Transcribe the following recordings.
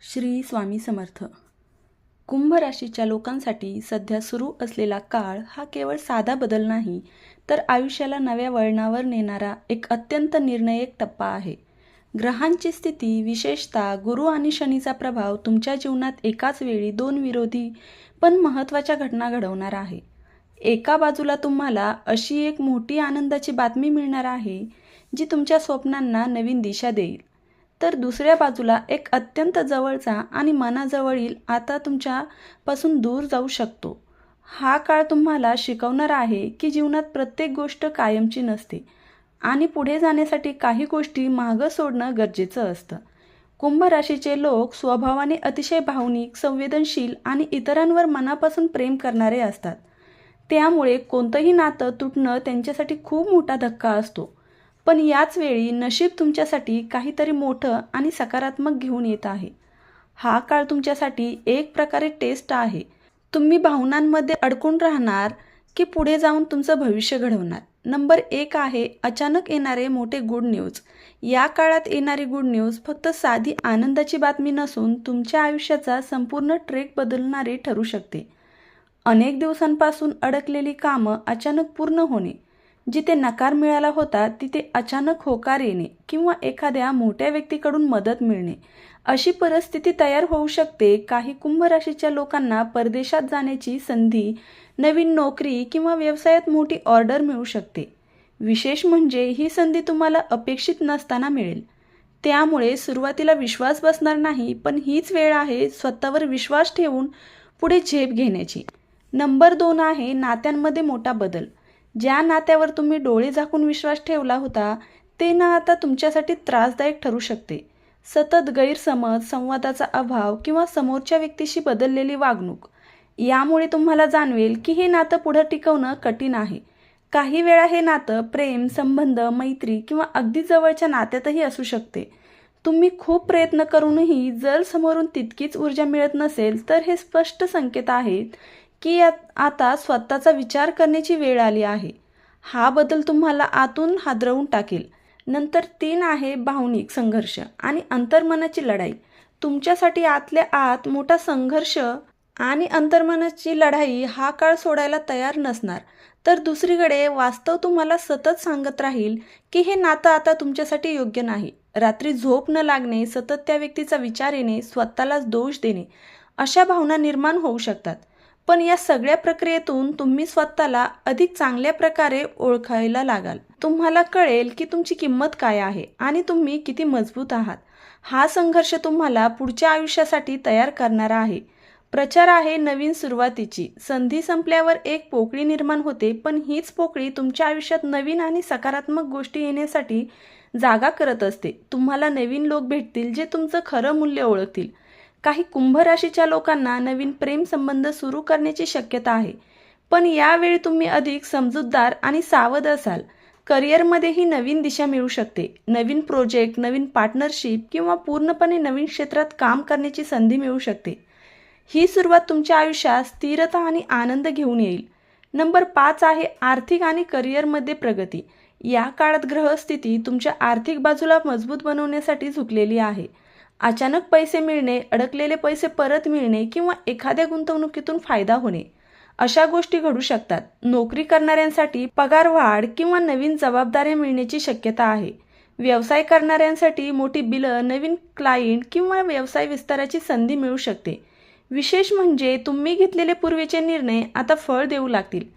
श्री स्वामी समर्थ. कुंभ राशीच्या लोकांसाठी सध्या सुरू असलेला काळ हा केवळ साधा बदल नाही, तर आयुष्याला नव्या वळणावर नेणारा एक अत्यंत निर्णायक टप्पा आहे. ग्रहांची स्थिती, विशेषतः गुरु आणि शनीचा प्रभाव तुमच्या जीवनात एकाच वेळी दोन विरोधी पण महत्त्वाच्या घटना घडवणार आहे. एका बाजूला तुम्हाला अशी एक मोठी आनंदाची बातमी मिळणार आहे, जी तुमच्या स्वप्नांना नवीन दिशा देईल. तर दुसऱ्या बाजूला एक अत्यंत जवळचा आणि मनाजवळील आता तुमच्यापासून दूर जाऊ शकतो. हा काळ तुम्हाला शिकवणार आहे की जीवनात प्रत्येक गोष्ट कायमची नसते आणि पुढे जाण्यासाठी काही गोष्टी मागं सोडणं गरजेचं असतं. कुंभ राशीचे लोक स्वभावाने अतिशय भावनिक, संवेदनशील आणि इतरांवर मनापासून प्रेम करणारे असतात. त्यामुळे कोणतंही नातं तुटणं त्यांच्यासाठी खूप मोठा धक्का असतो. पण याच वेळी नशीब तुमच्यासाठी काहीतरी मोठं आणि सकारात्मक घेऊन येत आहे. हा काळ तुमच्यासाठी एक प्रकारे टेस्ट आहे. तुम्ही भावनांमध्ये अडकून राहणार की पुढे जाऊन तुमचं भविष्य घडवणार. नंबर 1 आहे अचानक येणारे मोठे गुड न्यूज. या काळात येणारी गुड न्यूज फक्त साधी आनंदाची बातमी नसून तुमच्या आयुष्याचा संपूर्ण ट्रेक बदलणारी ठरू शकते. अनेक दिवसांपासून अडकलेली कामं अचानक पूर्ण होणे, जिथे नकार मिळाला होता तिथे अचानक होकार येणे किंवा एखाद्या मोठ्या व्यक्तीकडून मदत मिळणे, अशी परिस्थिती तयार होऊ शकते. काही कुंभ राशीच्या लोकांना परदेशात जाण्याची संधी, नवीन नोकरी किंवा व्यवसायात मोठी ऑर्डर मिळू शकते. विशेष म्हणजे ही संधी तुम्हाला अपेक्षित नसताना मिळेल. त्यामुळे सुरुवातीला विश्वास बसणार नाही, पण हीच वेळ आहे स्वतःवर विश्वास ठेवून पुढे झेप घेण्याची. नंबर 2 आहे नात्यांमध्ये मोठा बदल. ज्या नात्यावर तुम्ही डोळे झाकून विश्वास ठेवला होता ते ना आता तुमच्यासाठी त्रासदायक ठरू शकते. सतत गैरसमज, संवादाचा अभाव किंवा समोरच्या व्यक्तीशी बदललेली वागणूक यामुळे तुम्हाला जाणवेल की हे नातं पुढे टिकवणं कठीण आहे. काही वेळा हे नातं प्रेम, संबंध, मैत्री किंवा अगदी जवळच्या नात्यातही असू शकते. तुम्ही खूप प्रयत्न करूनही जर समोरून तितकीच ऊर्जा मिळत नसेल तर हे स्पष्ट संकेत आहेत की आता स्वतःचा विचार करण्याची वेळ आली आहे. हा बदल तुम्हाला आतून हादरवून टाकेल. नंतर 3 आहे भावनिक संघर्ष आणि अंतर्मनाची लढाई. तुमच्यासाठी आतल्या आत मोठा संघर्ष आणि अंतर्मनाची लढाई हा काळ सोडायला तयार नसणार. तर दुसरीकडे वास्तव तुम्हाला सतत सांगत राहील की हे नातं आता तुमच्यासाठी योग्य नाही. रात्री झोप न लागणे, सतत त्या व्यक्तीचा विचार येणे, स्वतःलाच दोष देणे, अशा भावना निर्माण होऊ शकतात. पण या सगळ्या प्रक्रियेतून तुम्ही स्वतःला अधिक चांगल्या प्रकारे ओळखायला लागाल. तुम्हाला कळेल की तुमची किंमत काय आहे आणि तुम्ही किती मजबूत आहात. हा संघर्ष तुम्हाला पुढच्या आयुष्यासाठी तयार करणारा आहे. प्रचार आहे नवीन सुरुवातीची. संधी संपल्यावर एक पोकळी निर्माण होते, पण हीच पोकळी तुमच्या आयुष्यात नवीन आणि सकारात्मक गोष्टी येण्यासाठी जागा करत असते. तुम्हाला नवीन लोक भेटतील जे तुमचं खरं मूल्य ओळखतील. काही कुंभ राशीच्या लोकांना नवीन प्रेम संबंध सुरू करण्याची शक्यता आहे, पण यावेळी तुम्ही अधिक समजूतदार आणि सावध असाल. करिअरमध्येही नवीन दिशा मिळू शकते. नवीन प्रोजेक्ट, नवीन पार्टनरशिप किंवा पूर्णपणे नवीन क्षेत्रात काम करण्याची संधी मिळू शकते. ही सुरुवात तुमच्या आयुष्यात स्थिरता आणि आनंद घेऊन येईल. नंबर 5 आहे आर्थिक आणि करिअरमध्ये प्रगती. या काळात ग्रहस्थिती तुमच्या आर्थिक बाजूला मजबूत बनवण्यासाठी झुकलेली आहे. अचानक पैसे मिळणे, अडकलेले पैसे परत मिळणे किंवा एखाद्या गुंतवणुकीतून फायदा होणे, अशा गोष्टी घडू शकतात. नोकरी करणाऱ्यांसाठी पगारवाढ किंवा नवीन जबाबदाऱ्या मिळण्याची शक्यता आहे. व्यवसाय करणाऱ्यांसाठी मोठी बिलं, नवीन क्लायंट किंवा व्यवसाय विस्ताराची संधी मिळू शकते. विशेष म्हणजे तुम्ही घेतलेले पूर्वीचे निर्णय आता फळ देऊ लागतील.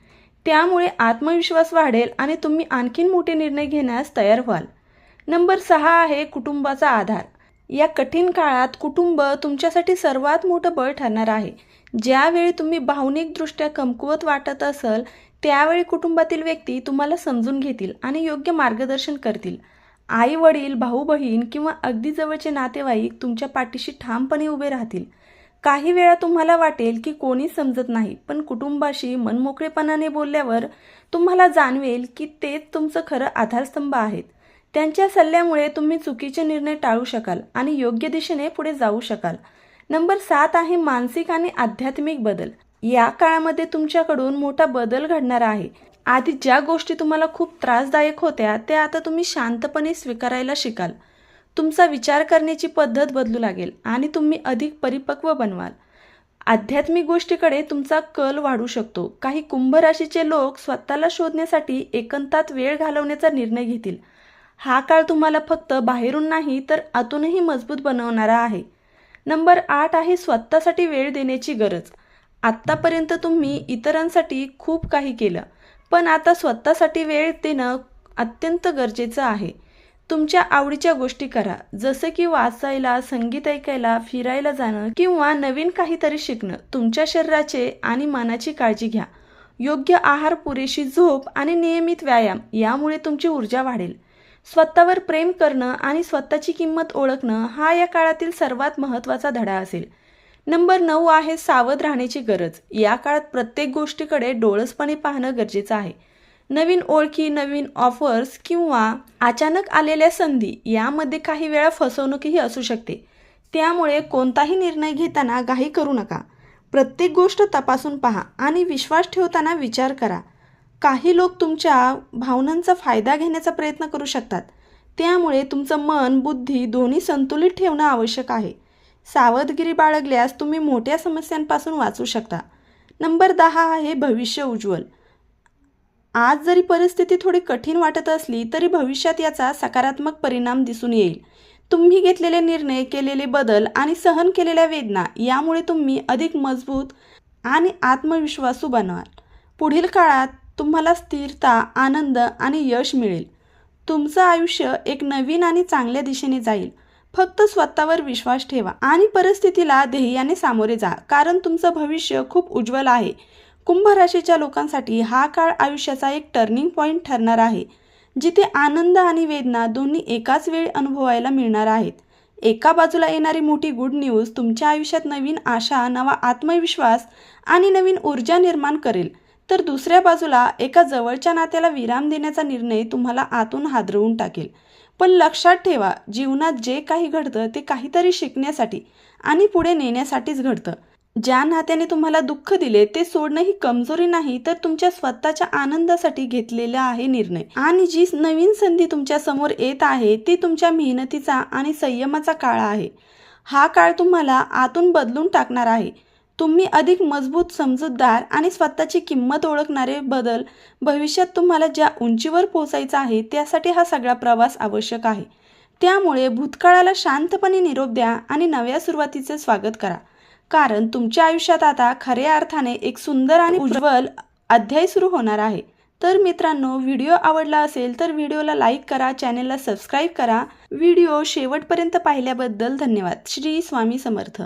त्यामुळे आत्मविश्वास वाढेल आणि तुम्ही आणखीन मोठे निर्णय घेण्यास तयार व्हाल. नंबर 6 आहे कुटुंबाचा आधार. या कठीण काळात कुटुंब तुमच्यासाठी सर्वात मोठं बळ ठरणार आहे. ज्यावेळी तुम्ही भावनिकदृष्ट्या कमकुवत वाटत असाल त्यावेळी कुटुंबातील व्यक्ती तुम्हाला समजून घेतील आणि योग्य मार्गदर्शन करतील. आई वडील, भाऊ बहीण किंवा अगदी जवळचे नातेवाईक तुमच्या पाठीशी ठामपणे उभे राहतील. काही वेळा तुम्हाला वाटेल की कोणीच समजत नाही, पण कुटुंबाशी मनमोकळेपणाने बोलल्यावर तुम्हाला जाणवेल की तेच तुमचं खरं आधारस्तंभ आहेत. त्यांच्या सल्ल्यामुळे तुम्ही चुकीचे निर्णय टाळू शकाल आणि योग्य दिशेने पुढे जाऊ शकाल. नंबर 7 आहे मानसिक आणि आध्यात्मिक बदल. या काळामध्ये तुमच्याकडून मोठा बदल घडणार आहे. आधी ज्या गोष्टी तुम्हाला खूप त्रासदायक होत्या त्या आता तुम्ही शांतपणे स्वीकारायला शिकाल. तुमचा विचार करण्याची पद्धत बदलू लागेल आणि तुम्ही अधिक परिपक्व बनवाल. आध्यात्मिक गोष्टीकडे तुमचा कल वाढू शकतो. काही कुंभ राशीचे लोक स्वतःला शोधण्यासाठी एकांतात वेळ घालवण्याचा निर्णय घेतील. हा काळ तुम्हाला फक्त बाहेरून नाही तर आतूनही मजबूत बनवणारा आहे. नंबर 8 आहे स्वतःसाठी वेळ देण्याची गरज. आत्तापर्यंत तुम्ही इतरांसाठी खूप काही केलं, पण आता स्वतःसाठी वेळ देणं अत्यंत गरजेचं आहे. तुमच्या आवडीच्या गोष्टी करा, जसं की वाचायला, संगीत ऐकायला, फिरायला जाणं किंवा नवीन काहीतरी शिकणं. तुमच्या शरीराचे आणि मनाची काळजी घ्या. योग्य आहार, पुरेशी झोप आणि नियमित व्यायाम यामुळे तुमची ऊर्जा वाढेल. स्वतःवर प्रेम करणं आणि स्वतःची किंमत ओळखणं हा या काळातील सर्वात महत्त्वाचा धडा असेल. नंबर 9 आहे सावध राहण्याची गरज. या काळात प्रत्येक गोष्टीकडे डोळसपणे पाहणं गरजेचं आहे. नवीन ओळखी, नवीन ऑफर्स किंवा अचानक आलेल्या संधी यामध्ये काही वेळा फसवणूकही असू शकते. त्यामुळे कोणताही निर्णय घेताना घाई करू नका. प्रत्येक गोष्ट तपासून पहा आणि विश्वास ठेवताना विचार करा. काही लोक तुमच्या भावनांचा फायदा घेण्याचा प्रयत्न करू शकतात. त्यामुळे तुमचं मन, बुद्धी दोन्ही संतुलित ठेवणं आवश्यक आहे. सावधगिरी बाळगल्यास तुम्ही मोठ्या समस्यांपासून वाचू शकता. नंबर 10 आहे भविष्य उज्ज्वल. आज जरी परिस्थिती थोडी कठीण वाटत असली तरी भविष्यात याचा सकारात्मक परिणाम दिसून येईल. तुम्ही घेतलेले निर्णय, केलेले बदल आणि सहन केलेल्या वेदना यामुळे तुम्ही अधिक मजबूत आणि आत्मविश्वासू बनाल. पुढील काळात तुम्हाला स्थिरता, आनंद आणि यश मिळेल. तुमचं आयुष्य एक नवीन आणि चांगल्या दिशेने जाईल. फक्त स्वतःवर विश्वास ठेवा आणि परिस्थितीला ध्येयाने सामोरे जा, कारण तुमचं भविष्य खूप उज्ज्वल आहे. कुंभ राशीच्या लोकांसाठी हा काळ आयुष्याचा एक टर्निंग पॉईंट ठरणार आहे, जिथे आनंद आणि वेदना दोन्ही एकाच वेळी अनुभवायला मिळणार आहेत. एका बाजूला येणारी मोठी गुड न्यूज तुमच्या आयुष्यात नवीन आशा, नवा आत्मविश्वास आणि नवीन ऊर्जा निर्माण करेल, तर दुसऱ्या बाजूला एका जवळच्या नात्याला विराम देण्याचा निर्णय तुम्हाला आतून हादरवून टाकेल. पण लक्षात ठेवा, जीवनात जे काही घडतं ते काहीतरी शिकण्यासाठी आणि पुढे नेण्यासाठीच घडतं. ज्या नात्याने तुम्हाला दुःख दिले ते सोडणं ही कमजोरी नाही, तर तुमच्या स्वतःच्या आनंदासाठी घेतलेला आहे निर्णय. आणि जी नवीन संधी तुमच्या समोर येत आहे ती तुमच्या मेहनतीचा आणि संयमाचा काळ आहे. हा काळ तुम्हाला आतून बदलून टाकणार आहे. तुम्ही अधिक मजबूत, समजूतदार आणि स्वतःची किंमत ओळखणारे बदल भविष्यात तुम्हाला ज्या उंचीवर पोहोचायचं आहे त्यासाठी हा सगळा प्रवास आवश्यक आहे. त्यामुळे भूतकाळाला शांतपणे निरोप द्या आणि नव्या सुरुवातीचे स्वागत करा, कारण तुमच्या आयुष्यात आता खऱ्या अर्थाने एक सुंदर आणि उज्ज्वल अध्याय सुरू होणार आहे. तर मित्रांनो, व्हिडिओ आवडला असेल तर व्हिडिओला लाईक करा, चॅनेलला सबस्क्राईब करा. व्हिडिओ शेवटपर्यंत पाहिल्याबद्दल धन्यवाद. श्री स्वामी समर्थ.